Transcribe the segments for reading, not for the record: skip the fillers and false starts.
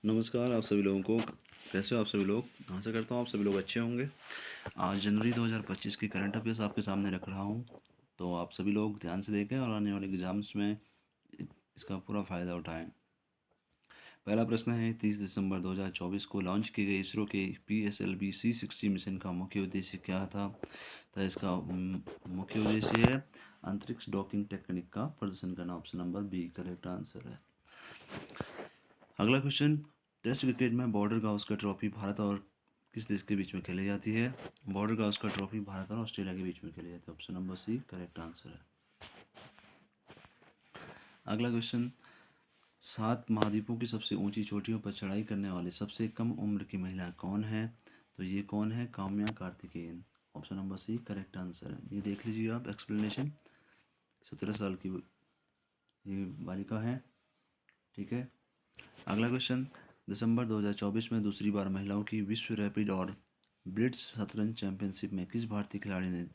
नमस्कार आप सभी लोगों को। कैसे हो आप सभी लोग। आशा करता हूँ आप सभी लोग अच्छे होंगे। आज जनवरी 2025 की करंट अफेयर्स आपके सामने रख रहा हूँ, तो आप सभी लोग ध्यान से देखें और आने वाले एग्जाम्स में इसका पूरा फ़ायदा उठाएं। पहला प्रश्न है, 30 दिसंबर 2024 को लॉन्च की गई इसरो के PSLV C60 मिशन का मुख्य उद्देश्य क्या था। तो इसका मुख्य उद्देश्य है अंतरिक्ष डॉकिंग टेक्निक का प्रदर्शन करना। Option number B correct answer है। अगला क्वेश्चन, टेस्ट क्रिकेट में बॉर्डर गावस्कर ट्रॉफी भारत और किस देश के बीच में खेली जाती है। बॉर्डर गावस्कर ट्रॉफी भारत और ऑस्ट्रेलिया के बीच में खेली जाती है। Option number C correct answer है। अगला क्वेश्चन, 7 महाद्वीपों की सबसे ऊंची चोटियों पर चढ़ाई करने वाली सबसे कम उम्र की महिला कौन है। तो ये कौन है, Kamya Karthikeyan. Option number C correct answer है। ये देख लीजिए आप एक्सप्लेनेशन। 17 साल की ये बालिका है। ठीक है। अगला क्वेश्चन, दिसंबर 2024 में दूसरी बार महिलाओं की विश्व रैपिड और ब्लिट्ज शतरंज चैंपियनशिप में किस भारतीय खिलाड़ी ने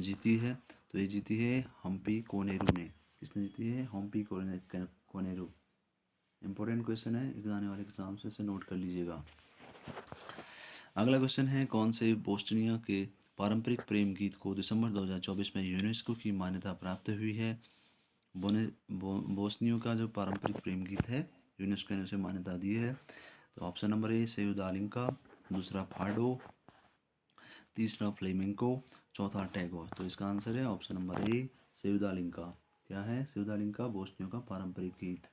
जीती है। तो ये जीती है हम्पी कोनेरू ने। किसने जीती है, हम्पी कोनेरू। इंपॉर्टेंट क्वेश्चन है, आने वाले एग्जाम से इसे नोट कर लीजिएगा। अगला क्वेश्चन है, कौन से बोस्टनिया के पारंपरिक प्रेम गीत को दिसंबर 2024 में यूनेस्को की मान्यता प्राप्त हुई है। बोस्नियो का जो पारंपरिक प्रेम गीत है यूनेस्को ने उसे मान्यता दी है। तो option number A save the लिंका, दूसरा फाडो, तीसरा फ्लेमिंको, चौथा टैगोर। तो इसका आंसर है option number A save the लिंका। क्या है, सेव द लिंका बोस्नियो का पारंपरिक गीत।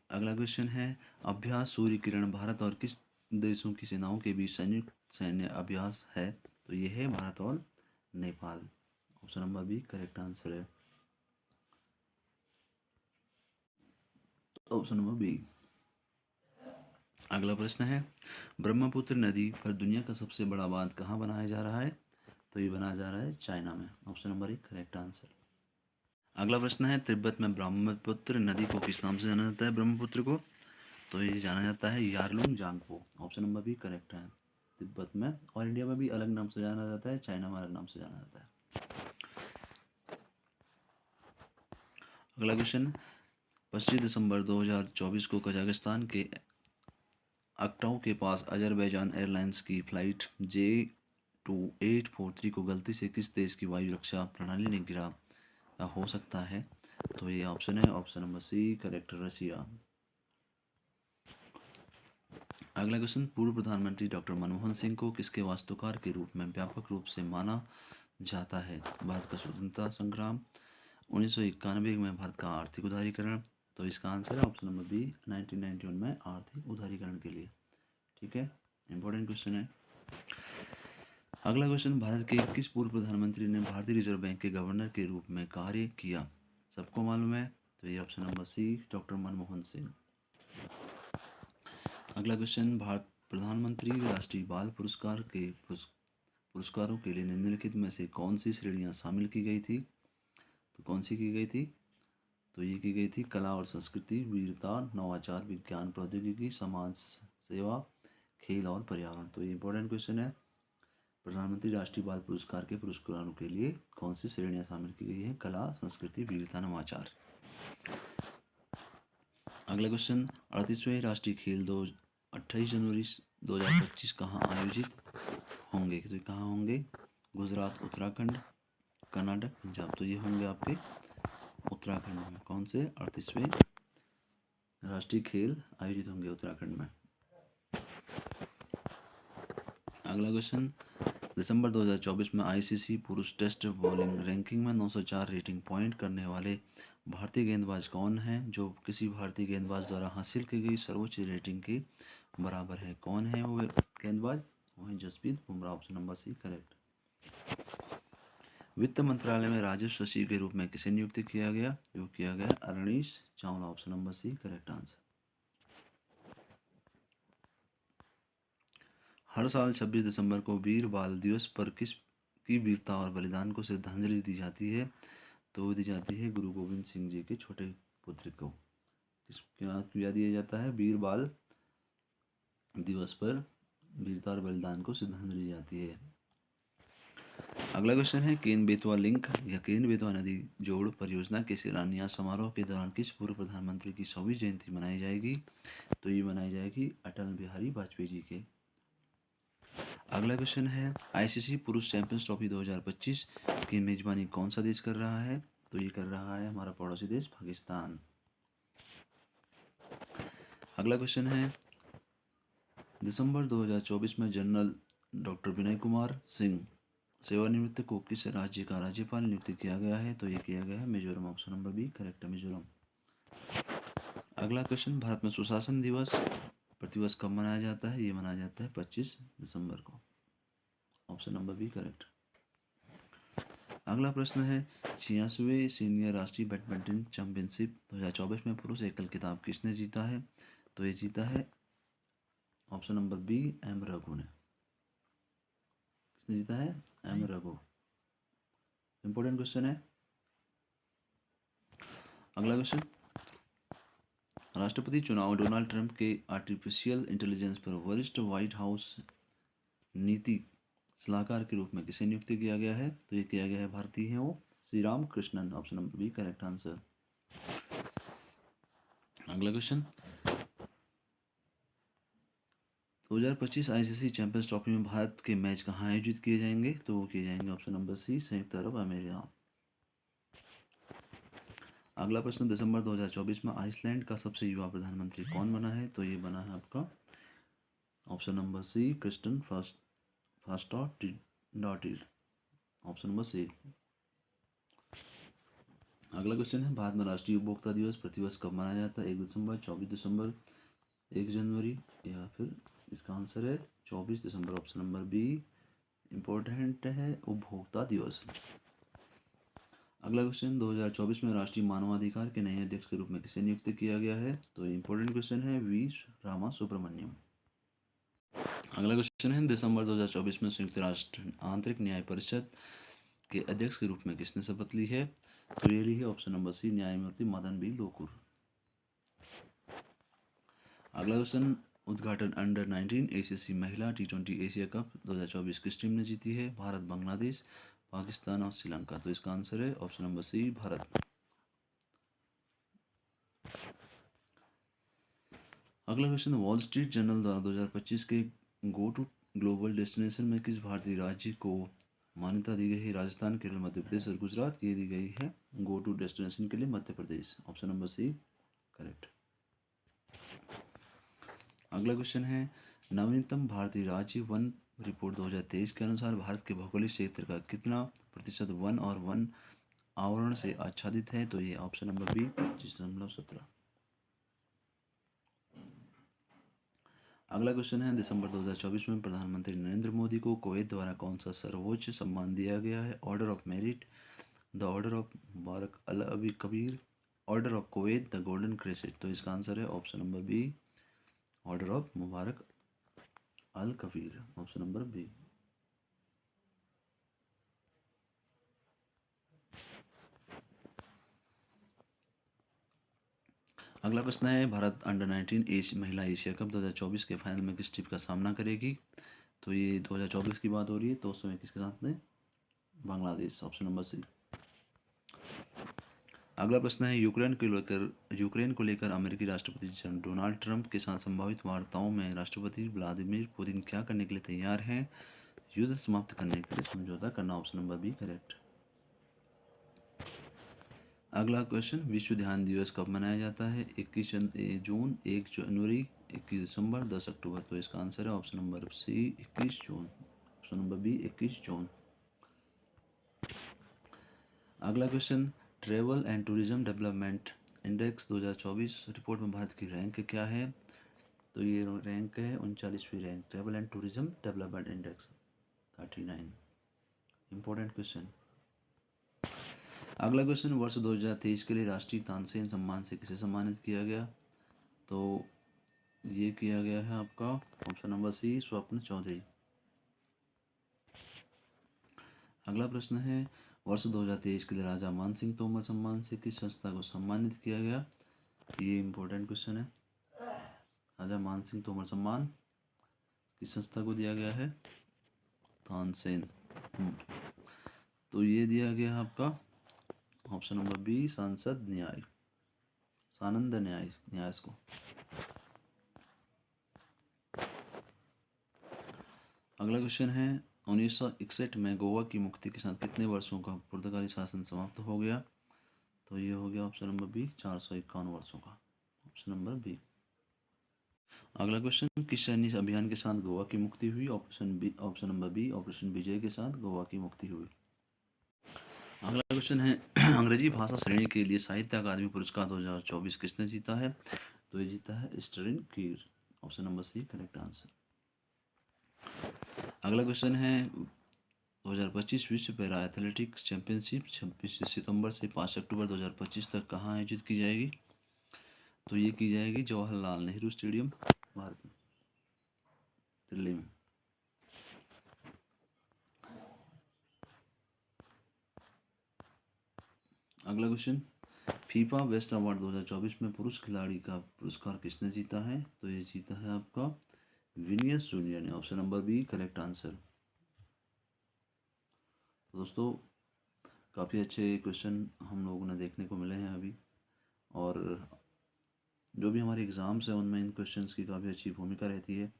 अगला क्वेश्चन है, अभ्यास सूर्य किरण भारत और किस देशों की सेनाओं के बीच संयुक्त सैन्य अभ्यास है। तो ये है भारत और Nepal. Option number B correct answer है। Option number B. अगला प्रश्न है, ब्रह्मपुत्र नदी पर दुनिया का सबसे बड़ा बांध कहाँ बनाया जा रहा है। तो ये बनाया जा रहा है चाइना में। Option number A correct answer. अगला प्रश्न है, तिब्बत में ब्रह्मपुत्र नदी को किस नाम से जाना जाता है। ब्रह्मपुत्र को तो ये जाना जाता है Yarlung Tsangpo. Option number B correct है। तिब्बत में और इंडिया में भी अलग नाम से जाना जाता है, चाइना में अलग नाम से जाना जाता है। अगला क्वेश्चन, 25 दिसंबर 2024 को कजाकिस्तान के अक्टाऊ के पास अजरबैजान एयरलाइंस की फ़्लाइट J2843 को गलती से किस देश की वायु रक्षा प्रणाली ने गिरा हो सकता है। तो ये ऑप्शन है ऑप्शन नंबर सी करेक्ट रसिया। अगला क्वेश्चन, पूर्व प्रधानमंत्री डॉक्टर मनमोहन सिंह को किसके वास्तुकार के रूप में व्यापक रूप से माना जाता है। भारत का स्वतंत्रता संग्राम, 1991 में भारत का आर्थिक उदारीकरण। तो इसका आंसर है ऑप्शन नंबर बी 1991 में आर्थिक उदारीकरण के लिए। ठीक है, इंपॉर्टेंट क्वेश्चन है। अगला क्वेश्चन, भारत के किस पूर्व प्रधानमंत्री ने भारतीय रिजर्व बैंक के गवर्नर के रूप में कार्य किया। सबको मालूम है। तो ये option number C doctor Manmohan Singh. अगला क्वेश्चन, भारत प्रधानमंत्री राष्ट्रीय बाल पुरस्कार के पुरस्कारों के लिए निम्नलिखित में से कौन सी श्रेणियां शामिल की गई थी। तो कौन सी की गई थी। तो ये की गई थी कला और संस्कृति, वीरता, नवाचार, विज्ञान प्रौद्योगिकी, समाज सेवा, खेल और पर्यावरण। तो ये इंपॉर्टेंट क्वेश्चन है। प्रधानमंत्री राष्ट्रीय बाल पुरस्कार के पुरस्कारों के लिए कौन सी श्रेणियां शामिल की गई हैं। कला, संस्कृति, वीरता, नवाचार। अगला क्वेश्चन, 38वें राष्ट्रीय खेल 28 जनवरी 2025 कहाँ आयोजित होंगे। तो कहाँ होंगे, गुजरात, उत्तराखंड, कर्नाटक, पंजाब। तो ये होंगे आपके उत्तराखंड में। कौन से 38वें राष्ट्रीय खेल आयोजित होंगे उत्तराखंड में। अगला क्वेश्चन, दिसंबर 2024 में ICC पुरुष टेस्ट बॉलिंग रैंकिंग में 904 रेटिंग पॉइंट करने वाले भारतीय गेंदबाज कौन हैं, जो किसी भारतीय गेंदबाज द्वारा हासिल की गई सर्वोच्च रेटिंग के बराबर है। कौन है वो गेंदबाज, वो है Jasprit Bumrah. Option number C correct. वित्त मंत्रालय में राजस्व सचिव के रूप में किसे नियुक्त किया गया। वो किया गया Arnish Chawla. Option number C correct answer. हर साल 26 दिसंबर को वीर बाल दिवस पर किस की वीरता और बलिदान को श्रद्धांजलि दी जाती है। तो दी जाती है गुरु गोविंद सिंह जी के छोटे पुत्र को। किस क्या किया दिया जाता है, वीर बाल दिवस पर वीरता और बलिदान को श्रद्धांजलि दी जाती है। अगला क्वेश्चन है केन बेतवा लिंक या केन बेतवा नदी जोड़ परियोजना के शिलान्यास समारोह के दौरान किस पूर्व प्रधानमंत्री की 100वीं जयंती मनाई जाएगी? तो ये मनाई जाएगी अटल बिहारी वाजपेयी जी के। अगला क्वेश्चन है आईसीसी पुरुष चैंपियंस ट्रॉफी 2025 की मेजबानी कौन सा देश कर रहा है? तो ये कर रहा है हमारा पड़ोसी देश पाकिस्तान। अगला क्वेश्चन है दिसंबर 2024 में जनरल डॉक्टर विनय कुमार सिंह सेवानिवृत्त को किस राज्य का राज्यपाल नियुक्त किया गया है? तो ये किया गया है Mizoram. Option number B correct है, मिजोरम। अगला क्वेश्चन भारत में सुशासन दिवस प्रतिवर्ष कब मनाया जाता है? ये मनाया जाता है 25 दिसंबर को। Option number B correct. अगला प्रश्न है 86वें सीनियर राष्ट्रीय बैडमिंटन चैंपियनशिप 2024 में पुरुष एकल खिताब किसने जीता है? तो ये जीता है option number B M Raghu ने। किसने जीता है? एम रघु। इंपॉर्टेंट क्वेश्चन है। अगला क्वेश्चन राष्ट्रपति चुनाव डोनाल्ड ट्रंप के आर्टिफिशियल इंटेलिजेंस पर वरिष्ठ व्हाइट हाउस नीति सलाहकार के रूप में किसे नियुक्त किया गया है? तो ये किया गया है भारतीय हैं वो Sriram Krishnan. Option number B correct answer. अगला क्वेश्चन 2025 आईसीसी चैंपियंस ट्रॉफी में भारत के मैच कहाँ आयोजित किए जाएंगे? तो वो किए जाएंगे ऑप्शन नंबर सी संयुक्त अरब अमीरात। अगला प्रश्न दिसंबर 2024 में आइसलैंड का सबसे युवा प्रधानमंत्री कौन बना है? तो ये बना है आपका option number C Kristrun Frostadottir. Option number C. अगला क्वेश्चन है भारत में राष्ट्रीय उपभोक्ता दिवस प्रतिवर्ष कब मनाया जाता है? 1 दिसंबर, 24 दिसंबर, 1 जनवरी या फिर इसका आंसर है 24 दिसंबर। ऑप्शन नंबर बी इम्पोर्टेंट है उपभोक्ता दिवस। अगला क्वेश्चन 2024 में राष्ट्रीय मानवाधिकार के नए अध्यक्ष के रूप में किसे नियुक्त किया गया है? तो इम्पोर्टेंट क्वेश्चन है वी रामा सुब्रमण्यम। अगला क्वेश्चन है दिसंबर 2024 में संयुक्त राष्ट्र आंतरिक न्याय परिषद के अध्यक्ष के रूप में किसने शपथ ली है? तो ये ली है ऑप्शन नंबर सी न्यायमूर्ति मदन बी लोकुर। अगला क्वेश्चन उद्घाटन अंडर 19 एसीसी महिला T20 एशिया कप 2024 किस टीम ने जीती है? भारत, बांग्लादेश, पाकिस्तान और श्रीलंका। तो इसका आंसर है ऑप्शन नंबर सी भारत। अगला क्वेश्चन वॉल स्ट्रीट जर्नल द्वारा 2025 के गो टू ग्लोबल डेस्टिनेशन में किस भारतीय राज्य को मान्यता दी गई है? राजस्थान, केरल, मध्य प्रदेश और गुजरात। ये दी गई है गो टू डेस्टिनेशन के लिए Madhya Pradesh. Option number C correct. अगला क्वेश्चन है नवीनतम भारतीय राज्य वन रिपोर्ट 2023 के अनुसार भारत के भौगोलिक क्षेत्र का कितना प्रतिशत वन और वन आवरण से आच्छादित है? तो ये ऑप्शन नंबर बी 25.17। अगला क्वेश्चन है दिसंबर 2024 में प्रधानमंत्री नरेंद्र मोदी को कुवैत द्वारा कौन सा सर्वोच्च सम्मान दिया गया है? Order of merit, the order of Mubarak al अबी Kabeer, order of Kuwait, the golden crescent. तो इसका आंसर है option number B order of Mubarak al Kabeer. Option number B. अगला प्रश्न है भारत अंडर 19 महिला एशिया कप 2024 के फाइनल में किस टीम का सामना करेगी? तो ये 2024 की बात हो रही है तो उस समय किसके साथ में? बांग्लादेश। Option number C. अगला प्रश्न है यूक्रेन को लेकर अमेरिकी राष्ट्रपति डोनाल्ड ट्रंप के साथ संभावित वार्ताओं में राष्ट्रपति व्लादिमीर पुतिन क्या करने के लिए तैयार हैं? युद्ध समाप्त करने के लिए समझौता करना। Option number B correct. अगला क्वेश्चन विश्व ध्यान दिवस कब मनाया जाता है? 21 जून, 1 जनवरी, 21 दिसंबर, 10 अक्टूबर। तो इसका आंसर है ऑप्शन नंबर सी 21 जून। ऑप्शन नंबर बी 21 जून। अगला question travel and tourism development index 2024 report में भारत की रैंक क्या है? तो ये रैंक है 39वीं rank travel and tourism development index 39। Important question. अगला क्वेश्चन वर्ष 2023 के लिए राष्ट्रीय तानसेन सम्मान से किसे सम्मानित किया गया? तो ये किया गया है आपका ऑप्शन नंबर सी स्वप्न चौधरी। अगला प्रश्न है वर्ष 2023 के लिए राजा मान सिंह तोमर सम्मान से किस संस्था को सम्मानित किया गया? ये इम्पोर्टेंट क्वेश्चन है। राजा मान सिंह तोमर सम्मान किस संस्था को दिया गया है? तानसेन। तो ये दिया गया आपका ऑप्शन नंबर बी, सांसद न्याय, सानंद न्याय, न्यास को। अगला क्वेश्चन है 1961 में गोवा की मुक्ति के साथ कितने वर्षों का पुर्तगाली शासन समाप्त हो गया? तो ये हो गया ऑप्शन नंबर बी, 451 वर्षों का, ऑप्शन नंबर बी। अगला क्वेश्चन, किस सैन्य अभियान के साथ गोवा की मुक्ति हुई? ऑप्शन नंबर बी, ऑपरेशन विजय के साथ गोवा की मुक्ति हुई। अगला क्वेश्चन है अंग्रेजी भाषा श्रेणी के लिए साहित्य अकादमी पुरस्कार 2024 किसने जीता है? तो ये जीता है स्टर्लिन कीर, option number C correct answer. अगला क्वेश्चन है 2025 विश्व पैरा एथलेटिक्स चैंपियनशिप 26 सितंबर से 5 अक्टूबर 2025 तक कहाँ आयोजित की जाएगी? तो ये की जाएगी जवाहरलाल नेहरू स्टेडियम, भारत में, दिल्ली में। अगला क्वेश्चन, फीफा बेस्ट अवार्ड 2024 में पुरुष खिलाड़ी का पुरस्कार किसने जीता है? तो ये जीता है आपका विनियस जूनियर ने, option number B correct answer. तो दोस्तों काफ़ी अच्छे क्वेश्चन हम लोगों ने देखने को मिले हैं अभी, और जो भी हमारे एग्ज़ाम्स हैं उनमें इन क्वेश्चंस की काफ़ी अच्छी भूमिका रहती है,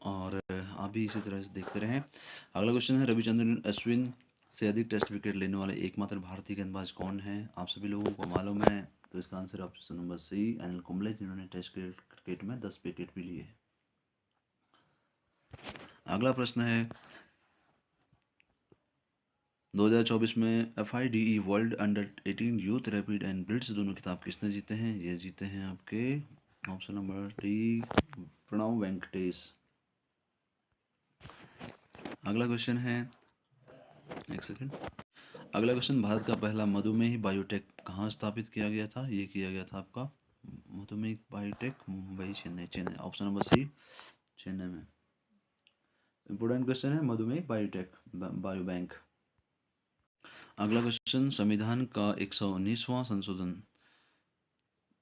और आप भी इसी तरह से देखते रहें। अगला क्वेश्चन है रविचंद्रन अश्विन से अधिक टेस्ट विकेट लेने वाले एकमात्र भारतीय गेंदबाज कौन है? आप सभी लोगों को मालूम है, तो इसका answer option number C Anil Kumble, जिन्होंने टेस्ट क्रिकेट में 10 विकेट भी लिए हैं। अगला प्रश्न है 2024 में FIDE world under 18 youth rapid and blitz दोनों खिताब किसने जीते हैं? ये जीते हैं आपके option number D Pranav Venkatesh. अगला क्वेश्चन है, एक सेकेंड। अगला क्वेश्चन, भारत का पहला मधुमेही बायोटेक कहाँ स्थापित किया गया था? ये किया गया था आपका मधुमेही biotech Mumbai, Chennai, option number C Chennai में। इंपोर्टेंट क्वेश्चन है मधुमेही बायोटेक बायो बैंक। अगला क्वेश्चन, संविधान का 119वां संशोधन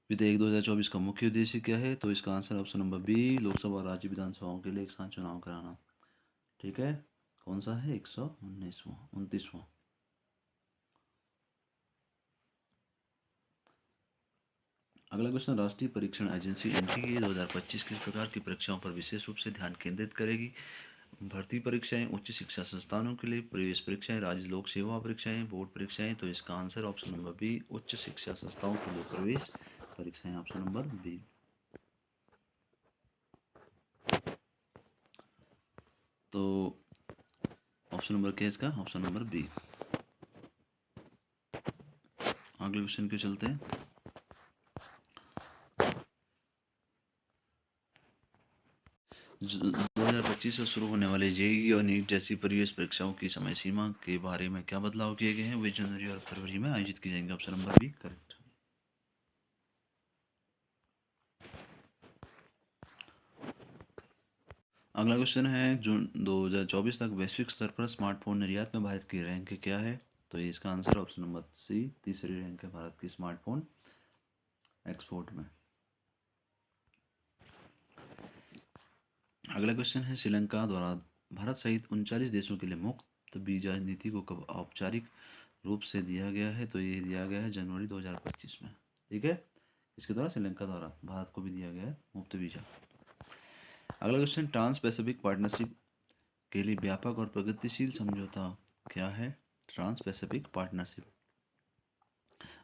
विधेयक 2024 का मुख्य उद्देश्य क्या है? तो इसका answer option number B, Lok Sabha और राज्य विधानसभाओं के लिए एक साथ चुनाव कराना। ठीक है, कौन सा है? 129वां। अगला क्वेश्चन, राष्ट्रीय परीक्षण एजेंसी NTA 2025 किस प्रकार की परीक्षाओं पर विशेष रूप से ध्यान केंद्रित करेगी? भर्ती परीक्षाएं, उच्च शिक्षा संस्थानों के लिए प्रवेश परीक्षाएं, राज्य लोक सेवा परीक्षाएं, बोर्ड परीक्षाएं। तो इसका आंसर ऑप्शन नंबर बी, उच्च शिक्षा संस्थाओं के लिए प्रवेश परीक्षाएं, ऑप्शन नंबर बी। तो ऑप्शन नंबर क्या है इसका? Option number B. अगले क्वेश्चन के चलते हैं। 2025 से शुरू होने वाले JEE और नीट जैसी प्रवेश परीक्षाओं की समय सीमा के बारे में क्या बदलाव किए गए हैं? वे जनवरी और फरवरी में आयोजित की जाएंगी, ऑप्शन नंबर बी करेक्ट। अगला क्वेश्चन है जून 2024 तक वैश्विक स्तर पर स्मार्टफोन निर्यात में भारत की रैंक क्या है? तो ये इसका आंसर ऑप्शन नंबर सी, तीसरी रैंक है भारत की स्मार्टफोन एक्सपोर्ट में। अगला क्वेश्चन है श्रीलंका द्वारा भारत सहित 39 देशों के लिए मुक्त वीजा नीति को कब औपचारिक रूप से दिया गया है? तो ये दिया गया है जनवरी 2025 में। ठीक है, इसके द्वारा श्रीलंका द्वारा भारत को भी दिया गया है मुफ्त वीजा। अगला क्वेश्चन, ट्रांस पैसिफिक पार्टनरशिप के लिए व्यापक और प्रगतिशील समझौता क्या है? Trans pacific partnership,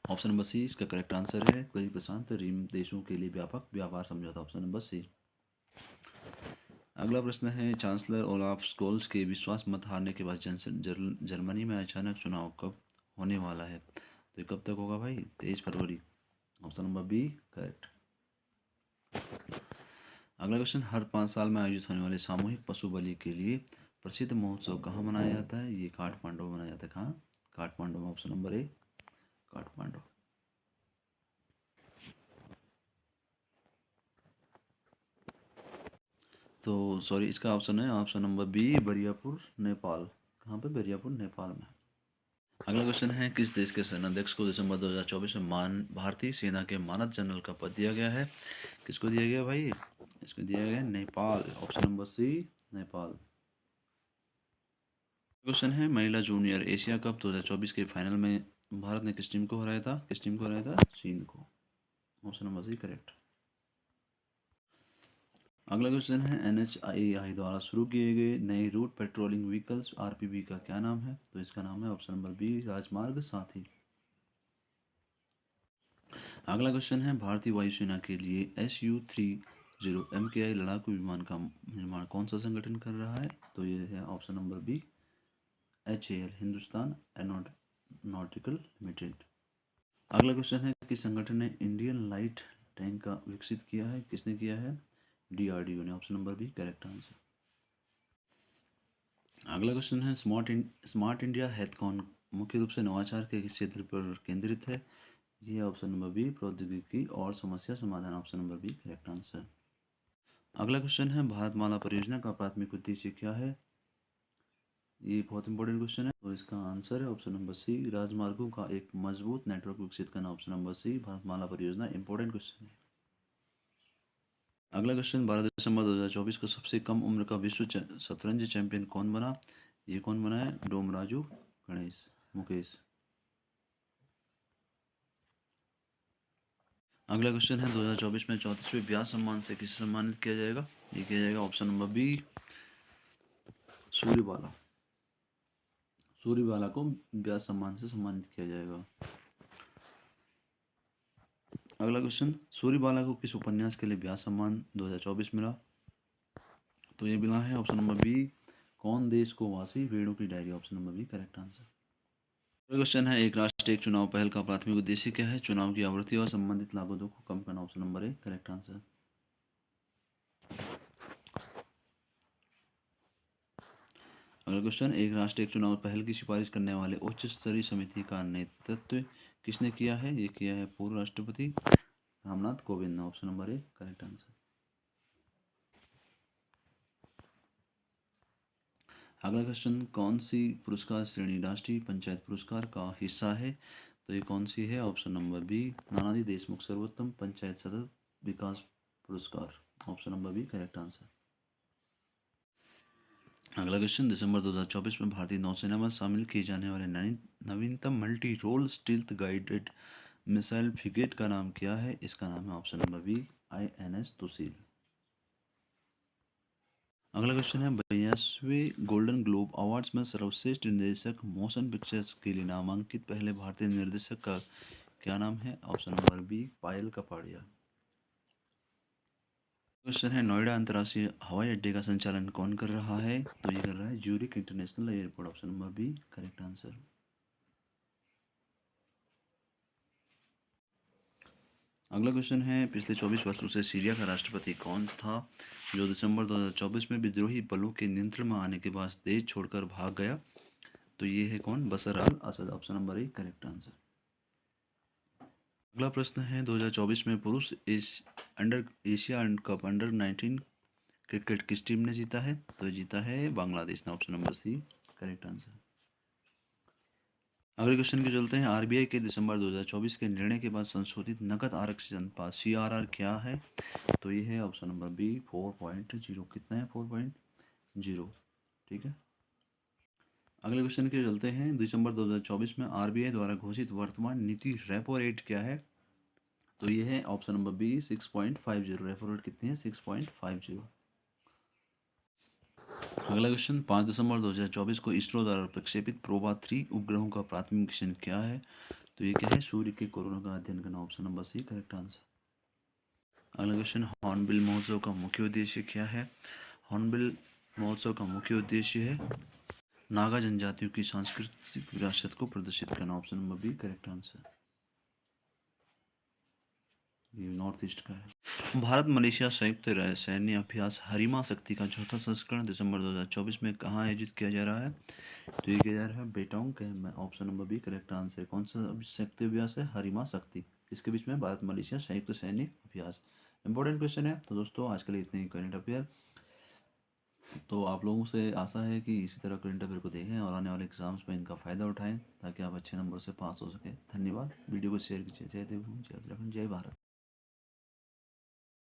option number C इसका करेक्ट आंसर है। कई प्रशांत रिम देशों के लिए व्यापक व्यापार समझौता, ऑप्शन नंबर सी। अगला प्रश्न है चांसलर ओलाफ स्कोल्स के विश्वास मत हारने के बाद जर्मनी में अचानक चुनाव कब होने वाला है? तो कब तक होगा भाई? 23 फरवरी, ऑप्शन नंबर बी करेक्ट। अगला क्वेश्चन, हर 5 साल में आयोजित होने वाले सामूहिक पशु बलि के लिए प्रसिद्ध महोत्सव कहाँ मनाया जाता है? ये काठमांडू में मनाया जाता है। कहाँ? काठमांडू में, ऑप्शन नंबर ए काठमांडू। तो सॉरी, इसका ऑप्शन है option number B Bariyapur Nepal. कहाँ पे? बरियापुर नेपाल में। अगला क्वेश्चन है किस देश के सेनाध्यक्ष को दिसंबर 2024 में भारतीय सेना के मानद जनरल का पद दिया गया है? किसको दिया गया भाई? इसको दिया गया Nepal, option number C Nepal. Question है महिला जूनियर एशिया कप 2024 के फाइनल में भारत ने किस टीम को हराया था? किस टीम को हराया था? चीन को। Option number C correct. अगला क्वेश्चन है NHAI द्वारा शुरू किए गए नए रूट पेट्रोलिंग व्हीकल्स RPV का क्या नाम है? तो इसका नाम है ऑप्शन नंबर बी राजमार्ग साथी। अगला क्वेश्चन है भारतीय वायुसेना के लिए Su-30 MKI लड़ाकू विमान का निर्माण कौन सा संगठन कर रहा है? तो ये है option number B HAL Hindustan aeronautical limited. अगला क्वेश्चन है किस संगठन ने इंडियन लाइट टैंक का विकसित किया है? किसने किया है? DRDO ने। Option number B correct answer. अगला क्वेश्चन है स्मार्ट इंडिया हैथकॉन मुख्य रूप से नवाचार के किस क्षेत्र पर केंद्रित है? ये ऑप्शन नंबर बी प्रौद्योगिकी और समस्या समाधान। Option number B correct answer. अगला क्वेश्चन है भारतमाला परियोजना का प्राथमिक उद्देश्य क्या है? ये बहुत इंपॉर्टेंट क्वेश्चन है, तो इसका आंसर है ऑप्शन नंबर सी राजमार्गों का एक मजबूत नेटवर्क विकसित करना। ऑप्शन नंबर सी भारतमाला परियोजना इंपॉर्टेंट क्वेश्चन है। अगला क्वेश्चन 12 दिसंबर 2024 को सबसे कम उम्र का विश्व शतरंज चैंपियन कौन बना? ये कौन बना है? डोमराजू गणेश मुकेश। अगला क्वेश्चन है 2024 में 34वें व्यास सम्मान से किसे सम्मानित किया जाएगा? ये किया जाएगा option number B Suryabala. Suryabala को व्यास सम्मान से सम्मानित किया जाएगा। अगला क्वेश्चन सूर्यबाला को किस उपन्यास के लिए व्यास सम्मान 2024 मिला? तो ये मिला है ऑप्शन नंबर बी कौन देश को वासी वेणु की diary. Option number B correct answer. Question है एक राष्ट्र एक चुनाव पहल का प्राथमिक उद्देश्य क्या है? चुनाव की आवृत्ति और संबंधित लागतों को कम करना। Option number A correct answer. अगला क्वेश्चन एक राष्ट्र एक चुनाव पहल की सिफारिश करने वाले उच्च स्तरीय समिति का नेतृत्व किसने किया है? ये किया है पूर्व राष्ट्रपति रामनाथ कोविंद ने। Option number A correct answer. अगला क्वेश्चन कौन सी पुरस्कार श्रेणी राष्ट्रीय पंचायत पुरस्कार का हिस्सा है? तो ये कौन सी है? Option number B Nanaji Deshmukh सर्वोत्तम पंचायत सतत विकास पुरस्कार। Option number B correct answer. अगला क्वेश्चन दिसंबर 2024 में भारतीय नौसेना में शामिल किए जाने वाले नवीनतम multi role stealth guided missile frigate का नाम क्या है? इसका नाम है option number B INS Tushil. अगला क्वेश्चन है 82वें गोल्डन ग्लोब अवार्ड्स में सर्वश्रेष्ठ निर्देशक मोशन पिक्चर्स के लिए नामांकित पहले भारतीय निर्देशक का क्या नाम है? ऑप्शन नंबर बी पायल कपाड़िया। क्वेश्चन है नोएडा अंतर्राष्ट्रीय हवाई अड्डे का संचालन कौन कर रहा है? तो ये कर रहा है Zurich international airport. Option number B correct answer. अगला क्वेश्चन है पिछले 24 वर्षों से सीरिया का राष्ट्रपति कौन था जो दिसंबर 2024 में विद्रोही बलों के नियंत्रण में आने के बाद देश छोड़कर भाग गया? तो ये है कौन? Bashar al Assad. Option number A correct answer. अगला प्रश्न है 2024 में पुरुष एशिया कप अंडर 19 क्रिकेट किस टीम ने जीता है? तो जीता है बांग्लादेश ने। Option number C correct answer. अगले क्वेश्चन के चलते हैं RBI के दिसंबर 2024 के निर्णय के बाद संशोधित नकद आरक्षित अनुपात CRR क्या है? तो ये है ऑप्शन नंबर बी 4.0। कितना है? 4.0। ठीक है। अगले क्वेश्चन के चलते हैं दिसंबर 2024 में RBI द्वारा घोषित वर्तमान नीति रेपो रेट क्या है? तो ये है option number B 6.50। Repo rate कितनी है? 6.50। अगला क्वेश्चन 5 दिसंबर 2024 को इसरो द्वारा प्रक्षेपित प्रोबा 3 उपग्रहों का प्राथमिक मिशन क्या है? तो ये क्या है? सूर्य के कोरोना का अध्ययन करना। Option number C correct answer. अगला क्वेश्चन हॉर्नबिल महोत्सव का मुख्य उद्देश्य क्या है? हॉर्नबिल महोत्सव का मुख्य उद्देश्य है नागा जनजातियों की सांस्कृतिक विरासत को प्रदर्शित करना। Option number B correct answer. ये नॉर्थ ईस्ट का है। भारत मलेशिया संयुक्त सैन्य अभ्यास हरिमा शक्ति का चौथा संस्करण दिसंबर 2024 में कहाँ आयोजित किया जा रहा है? तो ये किया जा रहा है बेटोंग कैम्प में। Option number B correct answer. कौन सा शक्ति अभ्यास है? हरिमा शक्ति। इसके बीच में भारत मलेशिया संयुक्त सैन्य अभ्यास। इंपॉर्टेंट क्वेश्चन है। तो दोस्तों आज के लिए इतने ही करंट अफेयर। तो आप लोगों से आशा है कि इसी तरह करंट अफेयर को देखें और आने वाले एग्जाम्स में इनका फ़ायदा उठाएं ताकि आप अच्छे नंबर से पास हो सकें। धन्यवाद। वीडियो को शेयर कीजिए। जय देव जय उत्तराखंड जय भारत।